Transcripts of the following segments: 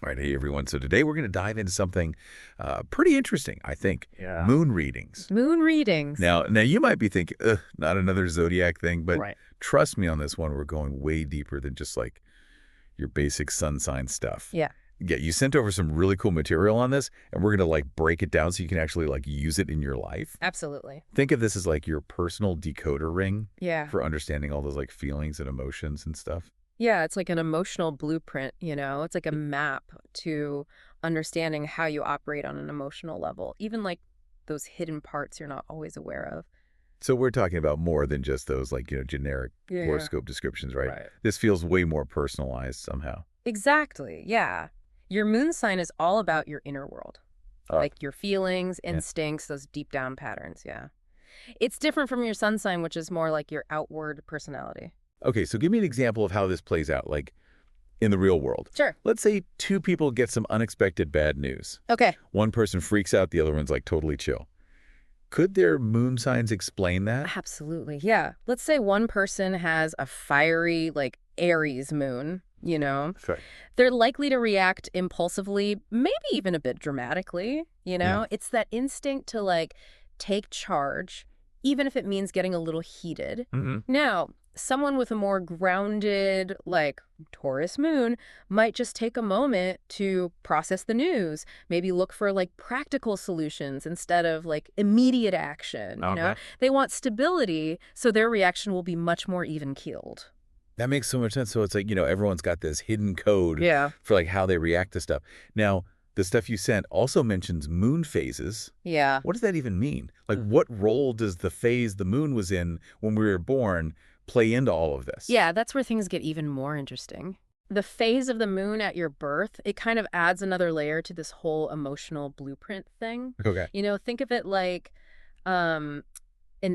All right, hey everyone. So today we're going to dive into something pretty interesting, I think. Yeah. Moon readings. Moon readings. Now you might be thinking, ugh, not another zodiac thing, but Right. trust me on this one, we're going way deeper than just like your basic sun sign stuff. Yeah. Yeah, you sent over some really cool material on this, and we're going to like break it down so you can actually like use it in your life. Absolutely. Think of this as like your personal decoder ring Yeah. for understanding all those like feelings and emotions and stuff. Yeah, it's like an emotional blueprint, It's like a map to understanding how you operate on an emotional level, even like those hidden parts you're not always aware of. So we're talking about more than just those like, generic Yeah. horoscope descriptions, right? Right. This feels way more personalized somehow. Exactly. Yeah. Your moon sign is all about your inner world, like your feelings, Yeah. instincts, those deep down patterns. Yeah. It's different from your sun sign, which is more like your outward personality. Okay, so give me an example of how this plays out, like in the real world. Sure. Let's say two people get some unexpected bad news. Okay. One person freaks out, the other one's like totally chill. Could their moon signs explain that? Absolutely. Yeah. Let's say one person has a fiery, like Aries moon, Sorry. They're likely to react impulsively, maybe even a bit dramatically, Yeah. It's that instinct to like take charge, even if it means getting a little heated. Now, someone with a more grounded, like Taurus moon, might just take a moment to process the news, maybe look for like practical solutions instead of like immediate action, Okay. They want stability, so their reaction will be much more even-keeled. That makes so much sense. So it's like, everyone's got this hidden code Yeah. for like how they react to stuff. Now, the stuff you sent also mentions moon phases. Yeah. What does that even mean? Like, what role does the phase the moon was in when we were born play into all of this? Yeah, that's where things get even more interesting. The phase of the moon at your birth, it kind of adds another layer to this whole emotional blueprint thing. Okay. Think of it like an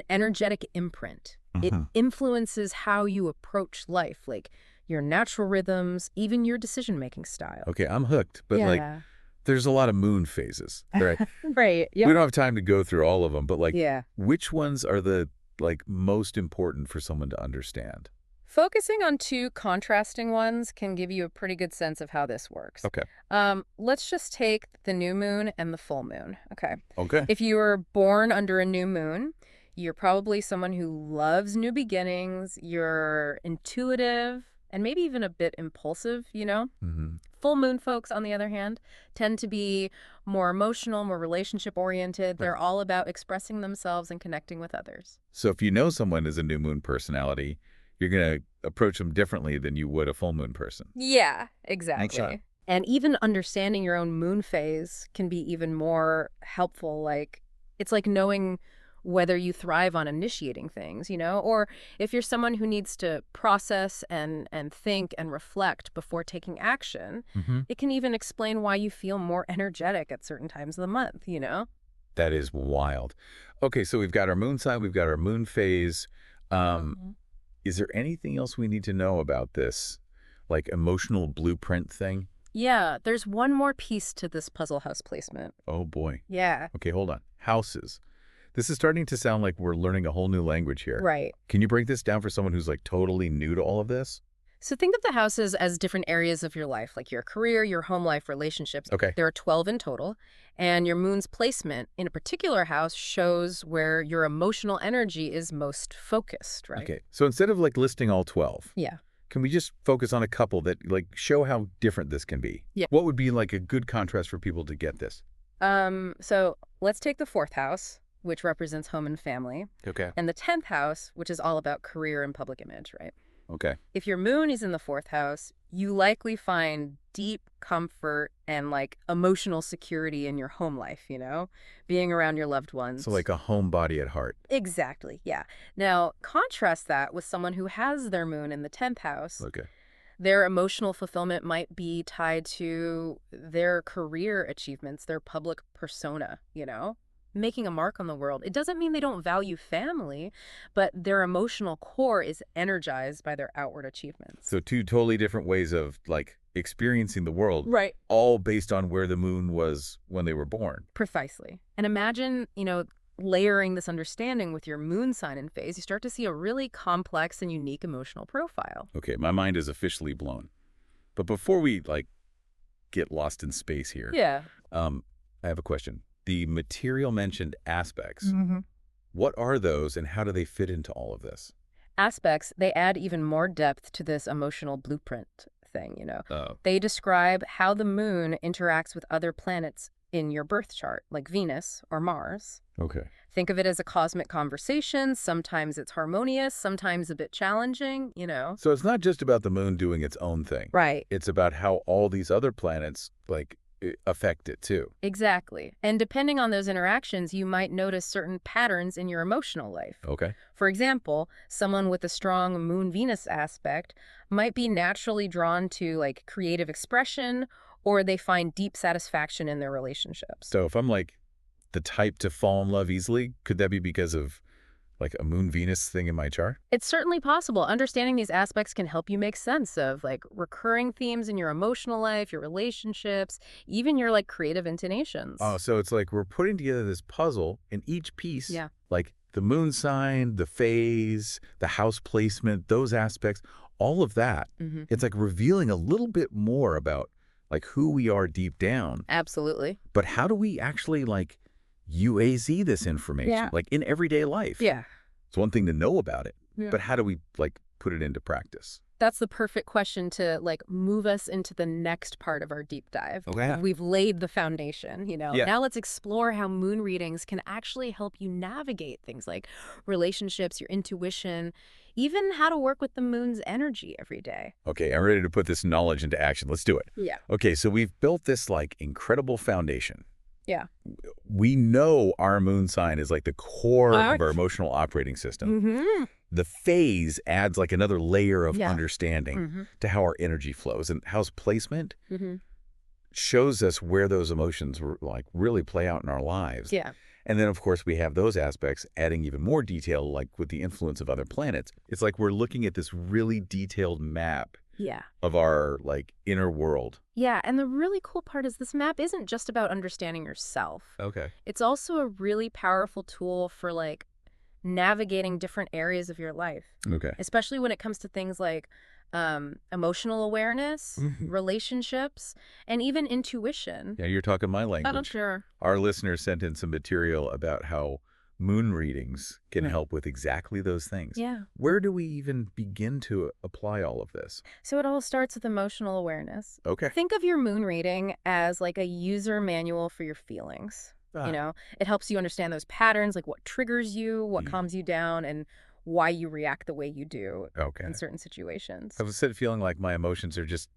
energetic imprint. It influences how you approach life, like your natural rhythms, even your decision-making style. Okay, I'm hooked. But like, there's a lot of moon phases, right? Right. We don't have time to go through all of them, but like, Yeah. which ones are the like most important for someone to understand? Focusing on two contrasting ones can give you a pretty good sense of how this works. Okay. Let's just take the new moon and the full moon. Okay. Okay. If you were born under a new moon, you're probably someone who loves new beginnings. You're intuitive and maybe even a bit impulsive, Full moon folks, on the other hand, tend to be more emotional, more relationship-oriented. They're all about expressing themselves and connecting with others. So if you know someone is a new moon personality, you're going to approach them differently than you would a full moon person. Yeah, exactly. Okay. And even understanding your own moon phase can be even more helpful. It's like knowing whether you thrive on initiating things, or if you're someone who needs to process and think and reflect before taking action, it can even explain why you feel more energetic at certain times of the month, That is wild. Okay, so we've got our moon sign, we've got our moon phase. Is there anything else we need to know about this, like emotional blueprint thing? Yeah, there's one more piece to this puzzle house placement. Oh boy. Yeah. Okay, hold on. Houses. This is starting to sound like we're learning a whole new language here. Right. Can you break this down for someone who's like totally new to all of this? So think of the houses as different areas of your life, like your career, your home life, relationships. Okay. There are 12 in total. And your moon's placement in a particular house shows where your emotional energy is most focused, right? Okay. So instead of like listing all 12, Yeah. can we just focus on a couple that like show how different this can be? Yeah. What would be like a good contrast for people to get this? So let's take the 4th house, which represents home and family, Okay. and the 10th house, which is all about career and public image, right? Okay. If your moon is in the 4th house, you likely find deep comfort and like emotional security in your home life, being around your loved ones. So like a homebody at heart. Exactly, yeah. Now, contrast that with someone who has their moon in the 10th house. Okay. Their emotional fulfillment might be tied to their career achievements, their public persona, making a mark on the world. It doesn't mean they don't value family, but their emotional core is energized by their outward achievements. So two totally different ways of like experiencing the world. Right. All based on where the moon was when they were born. Precisely. And imagine, layering this understanding with your moon sign and phase, you start to see a really complex and unique emotional profile. Okay, my mind is officially blown. But before we like get lost in space here. Yeah. I have a question. The material mentioned aspects, Hmm. what are those and how do they fit into all of this? Aspects, they add even more depth to this emotional blueprint thing. Oh, They describe how the moon interacts with other planets in your birth chart, like Venus or Mars. okay. Think of it as a cosmic conversation. Sometimes it's harmonious, sometimes a bit challenging. So it's not just about the moon doing its own thing. Right. It's about how all these other planets, like, affect it too. Exactly. And depending on those interactions, you might notice certain patterns in your emotional life. Okay. For example, someone with a strong Moon-Venus aspect might be naturally drawn to like creative expression, or they find deep satisfaction in their relationships. So if I'm like the type to fall in love easily, could that be because of like a moon Venus thing in my chart? It's certainly possible. Understanding these aspects can help you make sense of like recurring themes in your emotional life, your relationships, even your like creative Oh, inclinations. so it's like we're putting together this puzzle and each piece, Yeah. like the moon sign, the phase, the house placement, those aspects, all of that, Hmm. it's like revealing a little bit more about like who we are deep down. Absolutely. But how do we actually like UAZ this information, Yeah. like in everyday life? Yeah. It's one thing to know about it, Yeah. but how do we like put it into practice? That's the perfect question to like move us into the next part of our deep dive. Okay. We've laid the foundation. Yeah. Now let's explore how moon readings can actually help you navigate things like relationships, your intuition, even how to work with the moon's energy every day. Okay, I'm ready to put this knowledge into action. Let's do it. Yeah. Okay, so we've built this like incredible foundation. Yeah. We know our moon sign is like the core of our Ouch. emotional operating system. Mm-hmm. The phase adds like another layer of Yeah. understanding Mm-hmm. to how our energy flows. And house placement Mm-hmm. shows us where those emotions like really play out in our lives. Yeah. And then, of course, we have those aspects adding even more detail, like with the influence of other planets. It's like we're looking at this really detailed map Yeah. of our like inner world. Yeah. And the really cool part is this map isn't just about understanding yourself. Okay. It's also a really powerful tool for like navigating different areas of your life, Okay. especially when it comes to things like emotional awareness, Mhm. relationships, and even intuition. Yeah, you're talking my language. Sure. Our listeners sent in some material about how moon readings can Right. help with exactly those things. Yeah. Where do we even begin to apply all of this? So it all starts with emotional awareness. Okay. Think of your moon reading as like a user manual for your feelings. Ah. It helps you understand those patterns, like what triggers you, what Mm. calms you down, and why you react the way you do Okay. in certain situations. I was feeling like my emotions are just,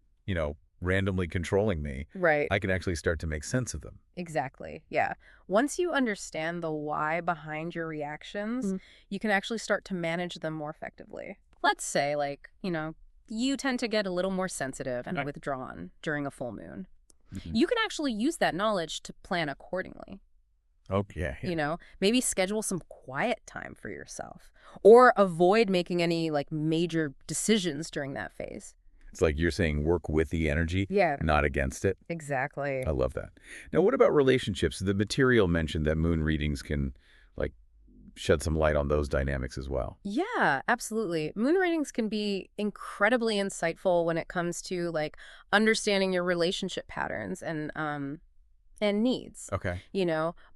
randomly controlling me. Right. I can actually start to make sense of them. Exactly. Yeah. Once you understand the why behind your reactions, you can actually start to manage them more effectively. Let's say, you tend to get a little more sensitive and Right. withdrawn during a full moon. Mhm. You can actually use that knowledge to plan accordingly. Okay. Maybe schedule some quiet time for yourself or avoid making any like major decisions during that phase. It's like you're saying work with the energy, Yeah, not against it. exactly. I love that. Now, what about relationships? The material mentioned that moon readings can, like, shed some light on those dynamics as well. Yeah, absolutely. Moon readings can be incredibly insightful when it comes to like understanding your relationship patterns and needs. Okay.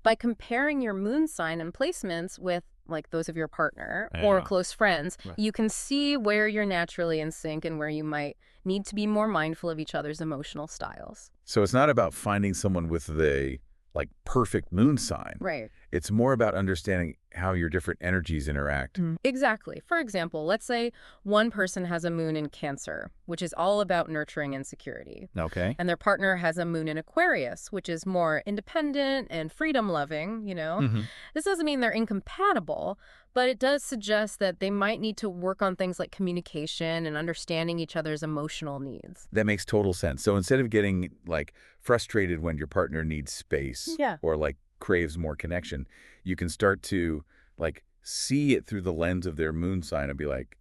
By comparing your moon sign and placements with like those of your partner or Yeah. close friends, Right. you can see where you're naturally in sync and where you might need to be more mindful of each other's emotional styles. So it's not about finding someone with the, like, perfect moon sign. Right. It's more about understanding how your different energies interact. Exactly. For example, let's say one person has a moon in Cancer, which is all about nurturing and security. Okay. And their partner has a moon in Aquarius, which is more independent and freedom-loving. Mhm. This doesn't mean they're incompatible, but it does suggest that they might need to work on things like communication and understanding each other's emotional needs. That makes total sense. So instead of getting, like, frustrated when your partner needs space Yeah. or, like, craves more connection, you can start to, like, see it through the lens of their moon sign and be like,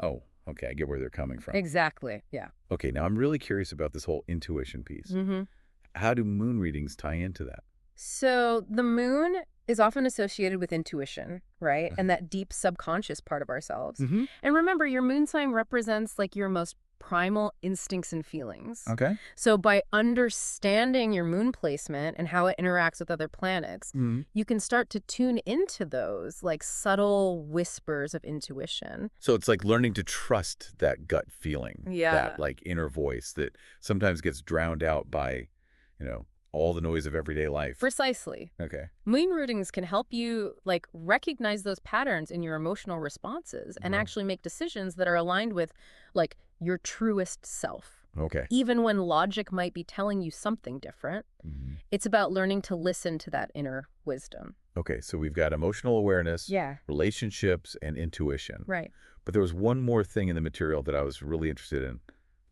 oh, okay, I get where they're coming from. Exactly. Yeah. Okay, now I'm really curious about this whole intuition piece. Mm-hmm. How do moon readings tie into that? So the moon is often associated with intuition, right? And that deep subconscious part of ourselves. Mm-hmm. And remember, your moon sign represents like your most primal instincts and feelings. Okay. So by understanding your moon placement and how it interacts with other planets, Mhm. you can start to tune into those like subtle whispers of intuition. So it's like learning to trust that gut feeling, that Yeah. like inner voice that sometimes gets drowned out by, you know, all the noise of everyday life. Precisely. Okay. Moon readings can help you like recognize those patterns in your emotional responses and Wow. actually make decisions that are aligned with like your truest self. Okay. Even when logic might be telling you something different, Mhm. it's about learning to listen to that inner wisdom. Okay, so we've got emotional awareness, Yeah, relationships, and intuition. right. But there was one more thing in the material that I was really interested in.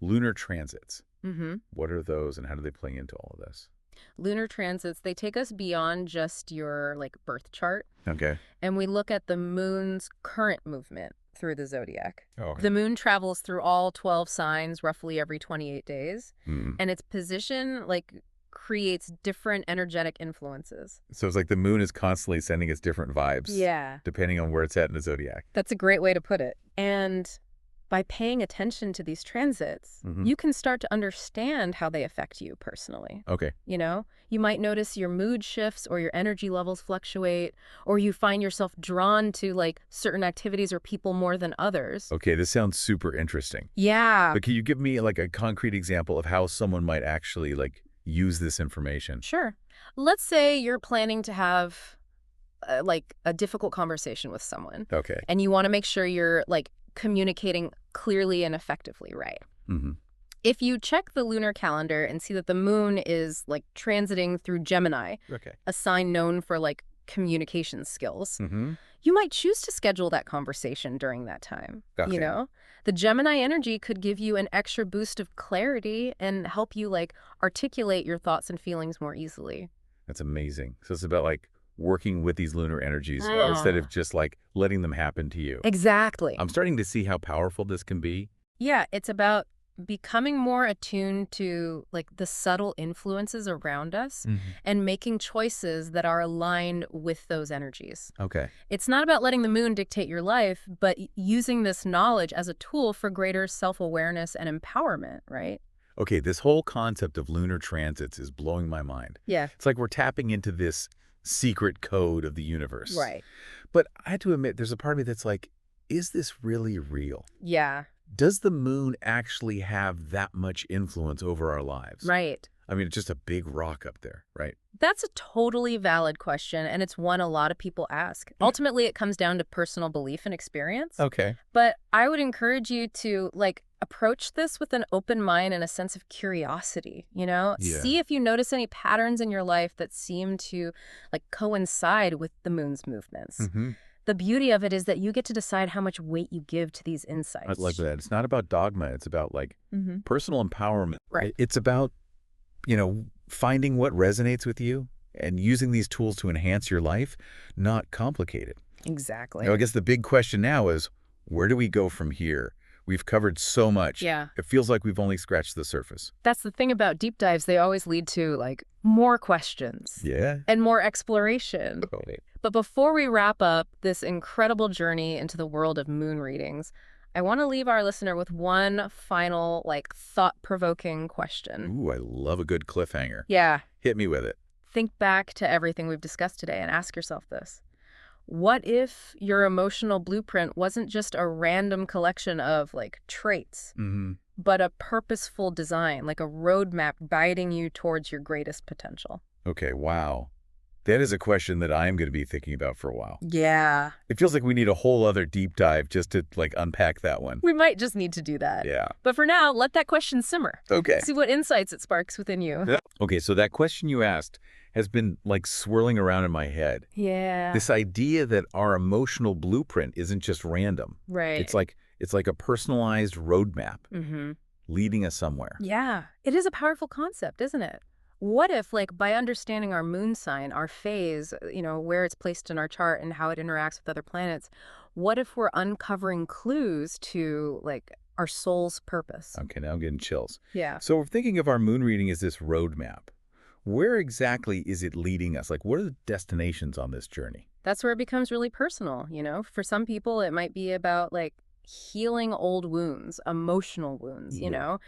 Lunar transits. Mm-hmm. What are those and how do they play into all of this? Lunar transits, they take us beyond just your like birth chart, Okay. and we look at the moon's current movement through the zodiac. Oh, okay. The moon travels through all 12 signs roughly every 28 days, Hmm. and its position like creates different energetic influences. So it's like the moon is constantly sending us different vibes Yeah. depending on where it's at in the zodiac. That's a great way to put it. And by paying attention to these transits, Mhm. you can start to understand how they affect you personally. Okay. You know, you might notice your mood shifts or your energy levels fluctuate, or you find yourself drawn to like certain activities or people more than others. Okay, this sounds super interesting. Yeah, But can you give me like a concrete example of how someone might actually like use this information? sure. Let's say you're planning to have like a difficult conversation with someone, Okay. and you want to make sure you're like communicating clearly and effectively, right? Mm-hmm. If you check the lunar calendar and see that the moon is like transiting through Gemini, Okay. a sign known for like communication skills, Mm-hmm. you might choose to schedule that conversation during that time. Okay. You know, the Gemini energy could give you an extra boost of clarity and help you like articulate your thoughts and feelings more easily. That's amazing. So it's about like working with these lunar energies instead of just like letting them happen to you. Exactly. I'm starting to see how powerful this can be. Yeah, it's about becoming more attuned to like the subtle influences around us and making choices that are aligned with those energies. Okay. It's not about letting the moon dictate your life, but using this knowledge as a tool for greater self-awareness and empowerment, right? Okay, this whole concept of lunar transits is blowing my mind. Yeah. It's like we're tapping into this secret code of the universe. Right. But I had to admit, there's a part of me that's like, is this really real? Yeah. Does the moon actually have that much influence over our lives? Right. I mean, it's just a big rock up there, right? That's a totally valid question, and it's one a lot of people ask. Ultimately, it comes down to personal belief and experience. Okay. But I would encourage you to like approach this with an open mind and a sense of curiosity, you know? Yeah. See if you notice any patterns in your life that seem to like coincide with the moon's movements. Mm-hmm. The beauty of it is that you get to decide how much weight you give to these I insights. like that. It's not about dogma. It's about like Mm-hmm. personal empowerment. Right. It's about, finding what resonates with you and using these tools to enhance your life, not complicate it. Exactly. I guess the big question now is, where do we go from here? We've covered so much. Yeah. It feels like we've only scratched the surface. That's the thing about deep dives. They always lead to like more questions Yeah. and more exploration. Totally. But before we wrap up this incredible journey into the world of moon readings, I want to leave our listener with one final, like, thought-provoking question. Ooh, I love a good cliffhanger. Yeah. Hit me with it. Think back to everything we've discussed today and ask yourself this. What if your emotional blueprint wasn't just a random collection of, like, traits, Mm-hmm. but a purposeful design, like a roadmap guiding you towards your greatest potential? Okay, wow. That is a question that I am going to be thinking about for a while. Yeah. It feels like we need a whole other deep dive just to, like, unpack that one. We might just need to do that. Yeah. But for now, let that question simmer. Okay. See what insights it sparks within you. Okay, so that question you asked has been, like, swirling around in my head. Yeah. This idea that our emotional blueprint isn't just random. Right. It's like a personalized roadmap Mm-hmm. leading us somewhere. Yeah. It is a powerful concept, isn't it? What if, like, by understanding our moon sign, our phase, where it's placed in our chart and how it interacts with other planets, what if we're uncovering clues to, like, our soul's purpose? Okay, now I'm getting chills. Yeah. So we're thinking of our moon reading as this roadmap. Where exactly is it leading us? Like, what are the destinations on this journey? That's where it becomes really personal, For some people, it might be about, like, healing old wounds, emotional wounds, Ooh.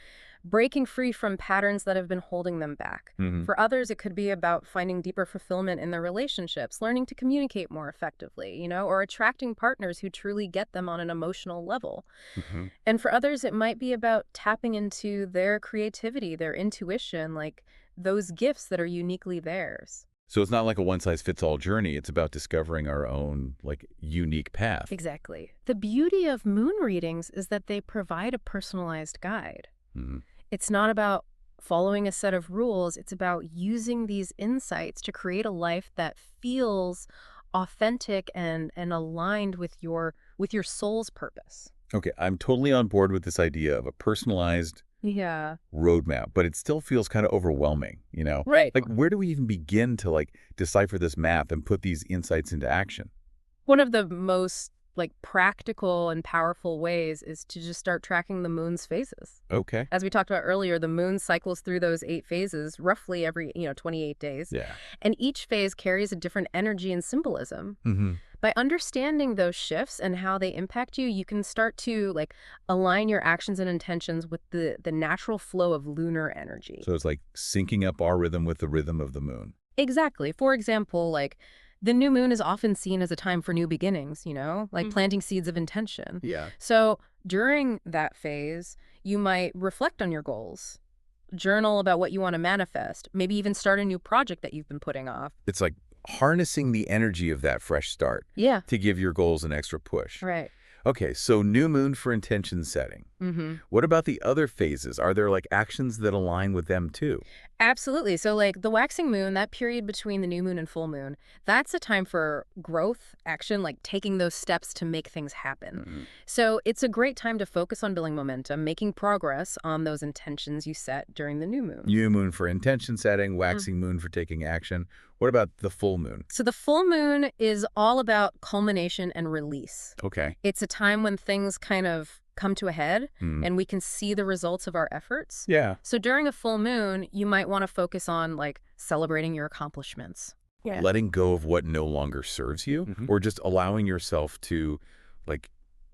breaking free from patterns that have been holding them back. Hmm. For others, it could be about finding deeper fulfillment in their relationships, learning to communicate more effectively, or attracting partners who truly get them on an emotional level. Hmm. And for others, it might be about tapping into their creativity, their intuition, like those gifts that are uniquely theirs. So it's not like a one-size-fits-all journey. It's about discovering our own, like, unique path. Exactly. The beauty of moon readings is that they provide a personalized guide. Hmm. It's not about following a set of rules. It's about using these insights to create a life that feels authentic and aligned with your soul's purpose. Okay, I'm totally on board with this idea of a personalized Yeah. roadmap, but it still feels kind of overwhelming? Right. Like, where do we even begin to, like, decipher this math and put these insights into action? One of the most practical and powerful ways is to just start tracking the moon's phases. Okay. As we talked about earlier, the moon cycles through those 8 phases roughly every, 28 days. Yeah. And each phase carries a different energy and symbolism. Hmm. By understanding those shifts and how they impact you, you can start to align your actions and intentions with the natural flow of lunar energy. So it's like syncing up our rhythm with the rhythm of the moon. Exactly. For example, the new moon is often seen as a time for new beginnings, planting seeds of intention. Yeah. So during that phase, you might reflect on your goals, journal about what you want to manifest, maybe even start a new project that you've been putting off. It's like harnessing the energy of that fresh start Yeah, to give your goals an extra push. right. Okay, so new moon for intention setting. Mm-hmm. What about the other phases? Are there like actions that align with them too? Absolutely. So, the waxing moon, that period between the new moon and full moon, that's a time for growth, action, taking those steps to make things happen. Mhm. So, it's a great time to focus on building momentum, making progress on those intentions you set during the new moon. New moon for intention setting, waxing moon for taking action. What about the full moon? So, the full moon is all about culmination and release. Okay. It's a time when things kind of come to a head Hmm. and we can see the results of our efforts. Yeah. So, during a full moon, you might want to focus on celebrating your accomplishments. Yeah. Letting go of what no longer serves you, or just allowing yourself to like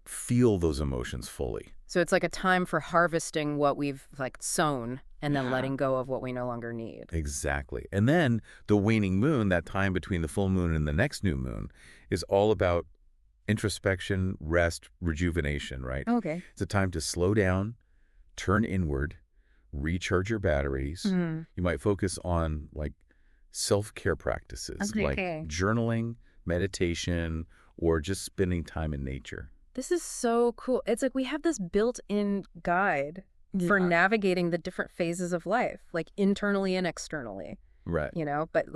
feel those emotions fully. So it's like a time for harvesting what we've sown and then Yeah. letting go of what we no longer need. Exactly. And then the waning moon, that time between the full moon and the next new moon, is all about introspection, rest, rejuvenation, right? Okay. It's a time to slow down, turn inward, recharge your batteries. Mm. You might focus on like self-care practices like Okay. journaling, meditation, or just spending time in nature. This is so cool. It's like we have this built-in guide for navigating the different phases of life, internally and externally, Right. but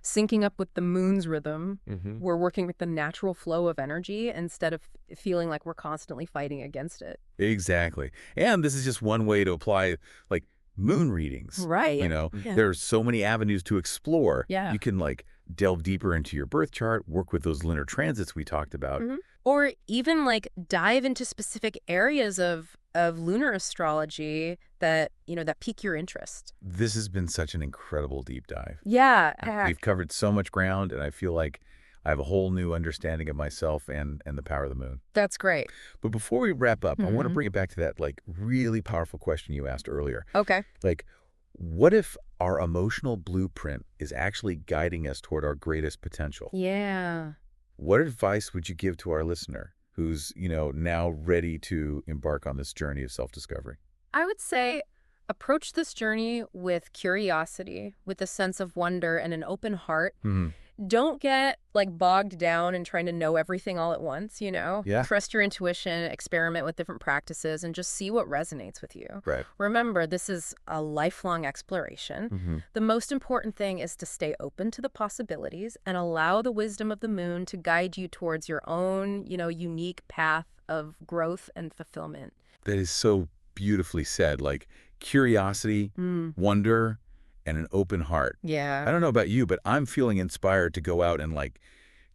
syncing up with the moon's rhythm, Mm-hmm. we're working with the natural flow of energy instead of feeling like we're constantly fighting against it. Exactly. And this is just one way to apply like moon readings. Right. Yeah. There's so many avenues to explore. Yeah. You can like delve deeper into your birth chart, work with those lunar transits we talked about. Mhm. Or even dive into specific areas of lunar astrology that that pique your interest. This has been such an incredible deep dive. Yeah. We've covered so much ground, and I feel like I have a whole new understanding of myself and the power of the moon. That's great. But before we wrap up, I want to Mhm. bring it back to that like really powerful question you asked earlier. Okay. Like, what if our emotional blueprint is actually guiding us toward our greatest potential? Yeah. What advice would you give to our listener who's, now ready to embark on this journey of self-discovery? I would say approach this journey with curiosity, with a sense of wonder and an open heart. Hmm. Don't get bogged down in trying to know everything all at once, Yeah. Trust your intuition, experiment with different practices, and just see what resonates with you. Right. Remember, this is a lifelong exploration. Hmm. The most important thing is to stay open to the possibilities and allow the wisdom of the moon to guide you towards your own, unique path of growth and fulfillment. That is so beautifully said. Like curiosity, wonder, and an open heart. I Yeah. don't know about you, but I'm feeling inspired to go out and like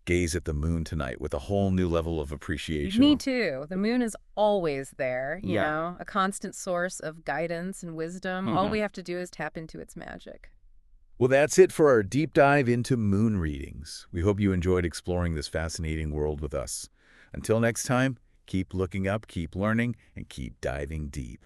gaze at the moon tonight with a whole new level of appreciation. Me too. The moon is always there, Yeah. a constant source of guidance and wisdom. All we have to do is tap into its magic. Well, that's it for our deep dive into moon readings. We hope you enjoyed exploring this fascinating world with us. Until next time, Keep looking up, keep learning, and keep diving deep.